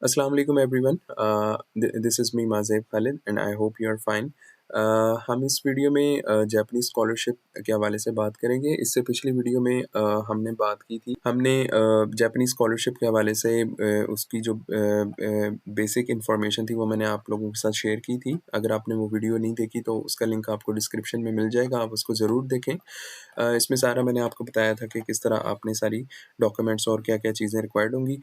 Assalamu alaikum everyone. This is me Mazeb Khalid and I hope you are fine. हम इस video में Japanese scholarship के हवाले से बात करेंगे। इससे पिछली वीडियो में हमने बात की थी। हमने जापानीज स्कॉलरशिप के हवाले से उसकी जो बेसिक इंफॉर्मेशन थी वो मैंने आप लोगों के साथ शेयर की थी। अगर आपने वो वीडियो नहीं देखी तो उसका लिंक आपको डिस्क्रिप्शन में मिल जाएगा, आप उसको ज़रूर देखें। इसमें सारा मैंने आपको बताया था कि किस तरह आपने सारी डॉक्यूमेंट्स और क्या-क्या चीज़ें रिक्वायर्ड होंगी।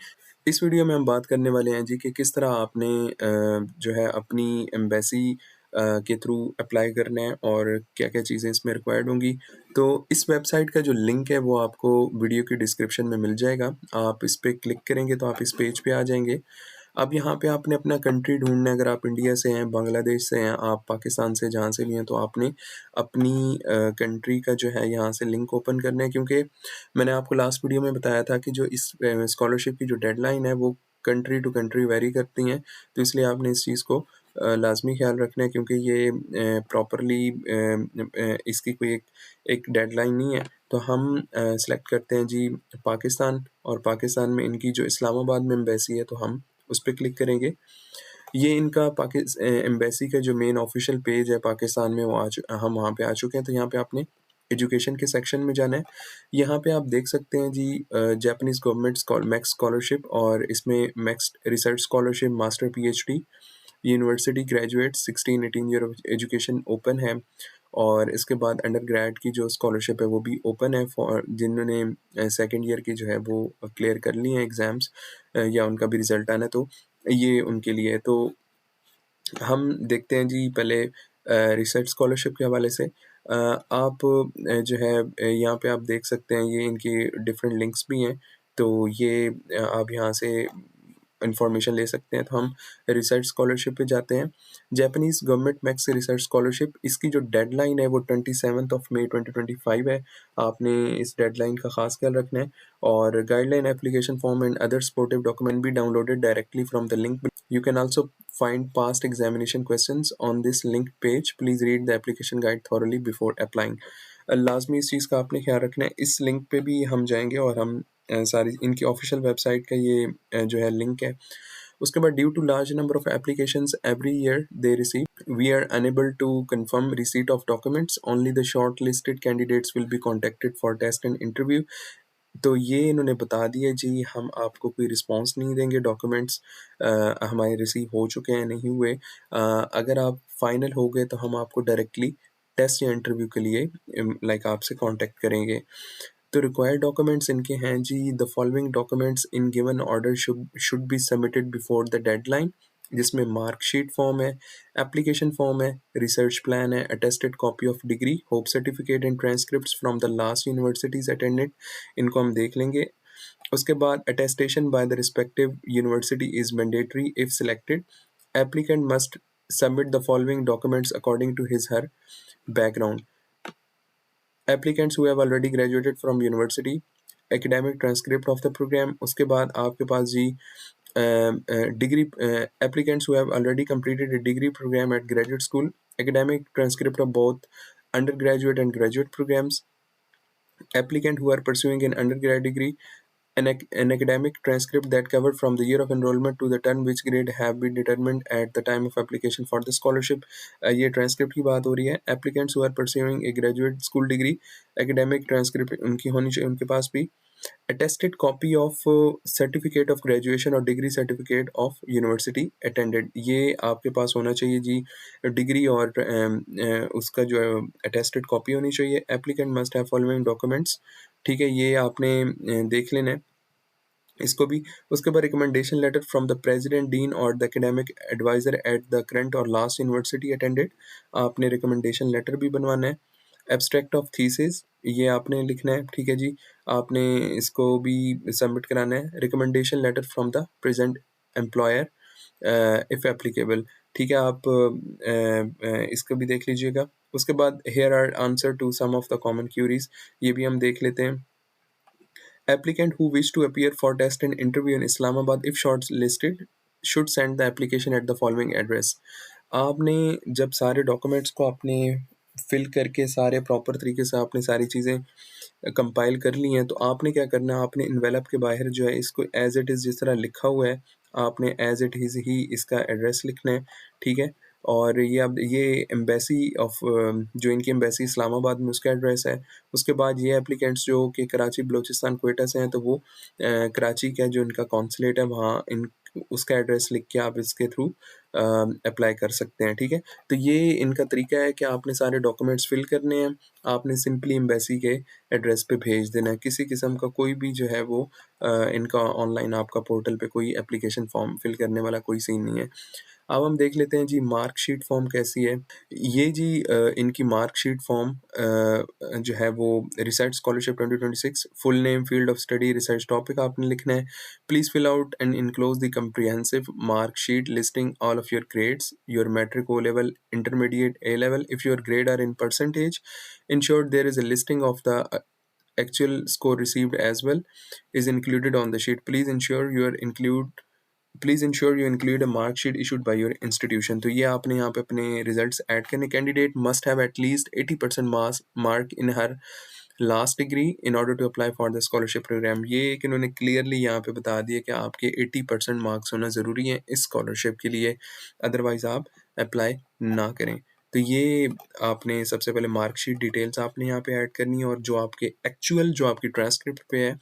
इस वीडियो में हम बात करने वाले हैं जी कि किस तरह आपने जो है अपनी एम्बेसी के थ्रू अप्लाई करना है और क्या-क्या चीज़ें इसमें रिक्वायर्ड होंगी। तो इस वेबसाइट का जो लिंक है वो आपको वीडियो के डिस्क्रिप्शन में मिल जाएगा। आप इस पे क्लिक करेंगे तो आप इस पेज पे आ जाएँगे। अब यहाँ पे आपने अपना कंट्री ढूँढना है। अगर आप इंडिया से हैं, बांग्लादेश से हैं, आप पाकिस्तान से जहाँ से भी हैं, तो आपने अपनी कंट्री का जो है यहाँ से लिंक ओपन करना है, क्योंकि मैंने आपको लास्ट वीडियो में बताया था कि जो इस स्कॉलरशिप की जो डेडलाइन है वो कंट्री टू कंट्री वेरी करती हैं। तो इसलिए आपने इस चीज़ को लाज़मी ख़्याल रखना है, क्योंकि ये प्रॉपरली इसकी कोई एक डेडलाइन नहीं है। तो हम सेलेक्ट करते हैं जी पाकिस्तान, और पाकिस्तान में इनकी जो इस्लामाबाद में एम्बेसी है तो हम उस पे क्लिक करेंगे। ये इनका एम्बेसी का जो मेन ऑफिशियल पेज है पाकिस्तान में, वो हम वहाँ पे आ चुके हैं। तो यहाँ पे आपने एजुकेशन के सेक्शन में जाना है। यहाँ पे आप देख सकते हैं जी जापानीज़ गवर्नमेंट मैक्स स्कॉलरशिप, और इसमें max research scholarship, master PhD, university graduate 16-18 year of education open है। और इसके बाद अंडर ग्रेड की जो स्कॉलरशिप है वो भी ओपन है फॉर जिन्होंने सेकेंड ईयर की जो है वो क्लियर कर ली हैं एग्ज़ाम्स, या उनका भी रिज़ल्ट आना है, तो ये उनके लिए है। तो हम देखते हैं जी पहले रिसर्च स्कॉलरशिप के हवाले से। आप जो है यहाँ पे आप देख सकते हैं ये इनकी डिफरेंट लिंक्स भी हैं। तो ये आप यहाँ से इन्फॉर्मेशन ले सकते हैं। तो हम रिसर्च स्कॉलरशिप पे जाते हैं। Japanese government max research scholarship, इसकी जो डेडलाइन है वो 27 मई 2025 है। आपने इस डेडलाइन का ख़ास ख्याल रखना है। और guideline application form and other supportive document be downloaded directly from the link. You can also find past examination questions on this linked page. Please read the application guide thoroughly before applying. लाज़मी इस चीज़ का आपने ख्याल रखना है। इस link पे भी हम जाएँगे और हम सारी इनकी ऑफ़िशियल वेबसाइट का ये जो है लिंक है। उसके बाद due to large number of applications every year they receive, we are unable to confirm receipt of documents. Only the short listed candidates will be contacted for test and interview. तो ये इन्होंने बता दिया जी, हम आपको कोई रिस्पॉन्स नहीं देंगे। डॉक्यूमेंट्स हमारे रिसीव हो चुके हैं, नहीं हुए। अगर आप फाइनल हो गए तो हम आपको डायरेक्टली टेस्ट या इंटरव्यू के लिए लाइक आपसे कांटेक्ट करेंगे। तो रिक्वायर्ड डॉक्यूमेंट्स इनके हैं जी, the following documents in given order should be submitted before the deadline, जिसमें मार्कशीट फॉर्म है, एप्लीकेशन फॉर्म है, रिसर्च प्लान है, attested copy of degree, hope certificate and transcripts from the last universities attended, इनको हम देख लेंगे। उसके बाद attestation by the respective university is mandatory if selected. Applicant must submit the following documents according to his her background. Applicants who have already graduated from university, academic transcript of the program. उसके बाद आपके पास जी degree applicants who have already completed a degree program at graduate school, academic transcript of both undergraduate and graduate programs. Applicant who are pursuing an undergrad degree, an academic transcript that covered from the year of enrollment to the term which grade have been determined at the time of application for the scholarship. ये transcript की बात हो रही है। Applicants who are pursuing a graduate school degree, academic transcript उनकी होनी चाहिए उनके पास भी। attested copy of certificate of graduation और degree certificate of university attended, ये आपके पास होना चाहिए जी। डिग्री और उसका जो अटेस्टेड कॉपी होनी चाहिए। Applicant must have following documents, ठीक है, ये आपने देख लेना है इसको भी। उसके बाद recommendation letter from the president, dean और the academic advisor at the current और लास्ट यूनिवर्सिटी अटेंडेड, आपने रिकमेंडेशन लेटर भी बनवाना है। एब्स्ट्रैक्ट ऑफ थीसिस, ये आपने लिखना है, ठीक है जी, आपने इसको भी सबमिट कराना है। Recommendation letter from the present employer if applicable, ठीक है, आप इसको भी देख लीजिएगा। उसके बाद here are answer to some of the common queries, ये भी हम देख लेते हैं। Applicant who wish to appear for test and interview in Islamabad, if shortlisted, should send the application at the following address. आपने जब सारे डॉक्यूमेंट्स को आपने फिल करके सारे प्रॉपर तरीके से आपने सारी चीज़ें कंपाइल कर ली हैं, तो आपने क्या करना है, आपने इन्वेलप के बाहर जो है इसको एज इट इज़ जिस तरह लिखा हुआ है आपने एज़ इट इज़ ही इसका एड्रेस लिखना है, ठीक है? और ये अब ये एम्बेसी ऑफ जो इनकी एम्बेसी इस्लामाबाद में उसका एड्रेस है। उसके बाद ये एप्लीकेंट्स जो कि कराची, बलूचिस्तान, क्वेटा से हैं तो वो कराची का जो इनका कॉन्सुलेट है वहाँ इन उसका एड्रेस लिख के आप इसके थ्रू अप्लाई कर सकते हैं, ठीक है? तो ये इनका तरीका है कि आपने सारे डॉक्यूमेंट्स फिल करने हैं, आपने सिंपली एम्बेसी के एड्रेस पे भेज देना है। किसी किस्म का कोई भी जो है वो इनका ऑनलाइन आपका पोर्टल पे कोई एप्लीकेशन फॉर्म फिल करने वाला कोई सीन नहीं है। अब हम देख लेते हैं जी मार्कशीट फ़ॉर्म कैसी है। ये जी इनकी मार्कशीट फ़ॉर्म जो है वो research scholarship 2026 full name, field of study, research topic आपने लिखना है। Please fill out and enclose the comprehensive marksheet listing all of your grades, your matric, O level, intermediate, A level. If your grade are in percentage, ensure there is a listing of the actual score received as well is included on the sheet. Please ensure you include a mark sheet issued by your institution. तो ये आपने यहाँ पे अपने results add करने। Candidate must have at least 80% mark in her last degree in order to apply for the scholarship program. ये एक इन्होंने क्लियरली यहाँ पे बता दिया कि आपके 80% मार्क्स होना ज़रूरी है इस स्कॉलरशिप के लिए, अदरवाइज़ आप अप्लाई ना करें। तो ये आपने सबसे पहले मार्कशीट डिटेल्स आपने यहाँ पे ऐड करनी है और जो आपके एक्चुअल जो आपकी ट्रांसक्रिप्ट पे है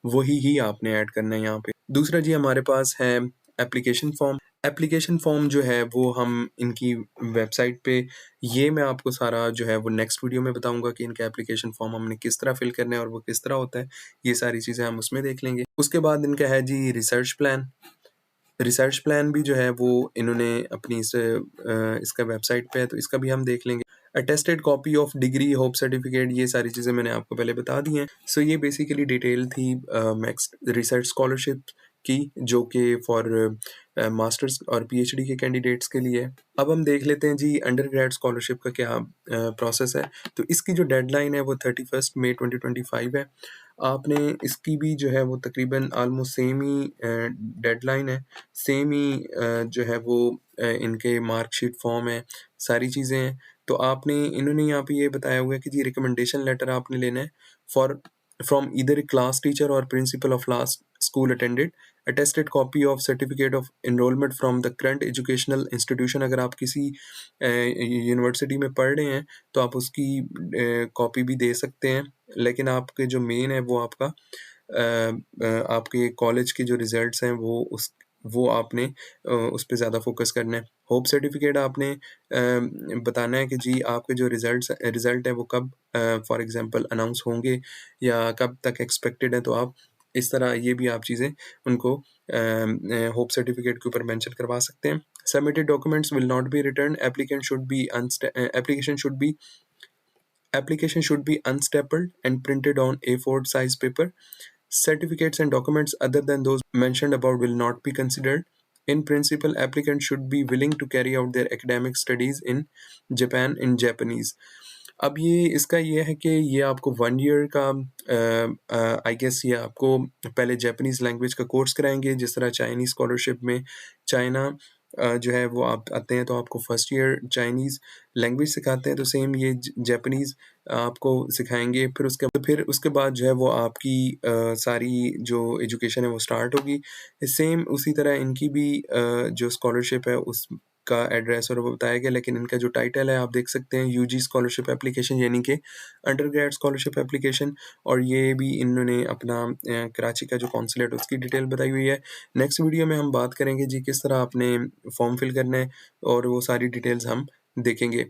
वही ही आपने ऐड करना है यहाँ पे। दूसरा जी हमारे पास है एप्लीकेशन फॉर्म। एप्लीकेशन फॉर्म जो है वो हम इनकी वेबसाइट पे, ये मैं आपको सारा जो है वो नेक्स्ट वीडियो में बताऊँगा कि इनका एप्लीकेशन फॉर्म हमने किस तरह फिल करना है और वो किस तरह होता है। ये सारी चीज़ें हम उसमें देख लेंगे। उसके बाद इनका है जी रिसर्च प्लान। रिसर्च प्लान भी जो है वो इन्होंने अपनी इसका वेबसाइट पे है तो इसका भी हम देख लेंगे। Attested copy of degree, hope certificate, ये सारी चीज़ें मैंने आपको पहले बता दी हैं। सो ये बेसिकली डिटेल थी मैक्स रिसर्च स्कॉलरशिप की, जो कि फॉर मास्टर्स और पीएचडी के कैंडिडेट्स के लिए है। अब हम देख लेते हैं जी अंडर ग्रेड स्कॉलरशिप का क्या प्रोसेस है। तो इसकी जो डेडलाइन है वो 31 मई 2025 है। आपने इसकी भी जो है वो तकरीबन ऑलमोस्ट सेम ही डेडलाइन है, सेम ही जो है वो इनके मार्कशीट फॉर्म है, सारी चीज़ें हैं। तो आपने इन्होंने यहाँ पे ये बताया हुआ है कि जी रिकमेंडेशन लेटर आपने लेना है for from either class teacher और principal of last school attended, attested copy of certificate of enrolment from the current educational institution. अगर आप किसी यूनिवर्सिटी में पढ़ रहे हैं तो आप उसकी कॉपी भी दे सकते हैं, लेकिन आपके जो मेन है वो आपका आपके कॉलेज के जो रिजल्ट्स हैं वो आपने उस पे ज़्यादा फोकस करना है। होप सर्टिफिकेट आपने बताना है कि जी आपके जो रिज़ल्ट है वो कब फॉर एग्ज़ाम्पल अनाउंस होंगे या कब तक एक्सपेक्टेड है, तो आप इस तरह ये भी आप चीज़ें उनको होप सर्टिफिकेट के ऊपर मेंशन करवा सकते हैं। Submitted documents will not be return, application should be unstapled and printed on A4 size paper. Certificates and documents other than those mentioned above will not be considered. In principle, applicants should be willing to carry out their academic studies in Japan in Japanese. अब ये इसका ये है कि ये आपको 1 year का I guess ये आपको पहले जापानीज़ लैंग्वेज का कोर्स कराएँगे, जिस तरह चाइनीज़ स्कॉलरशिप में चाइना जो है वो आप आते हैं तो आपको फर्स्ट ईयर चाइनीज़ लैंग्वेज सिखाते हैं, तो सेम ये जापानीज़ आपको सिखाएँगे। फिर उसके बाद जो है वो आपकी सारी जो एजुकेशन है वो स्टार्ट होगी। सेम उसी तरह इनकी भी जो स्कॉलरशिप है उसका एड्रेस और वो बताया गया, लेकिन इनका जो टाइटल है आप देख सकते हैं यूजी स्कॉलरशिप एप्लीकेशन, यानी कि अंडर ग्रेड स्कॉलरशिप एप्लीकेशन। और ये भी इन्होंने अपना कराची का जो कॉन्सुलेट है उसकी डिटेल बताई हुई है। नेक्स्ट वीडियो में हम बात करेंगे जी किस तरह आपने फॉर्म फिल करना है और वो सारी डिटेल्स हम देखेंगे।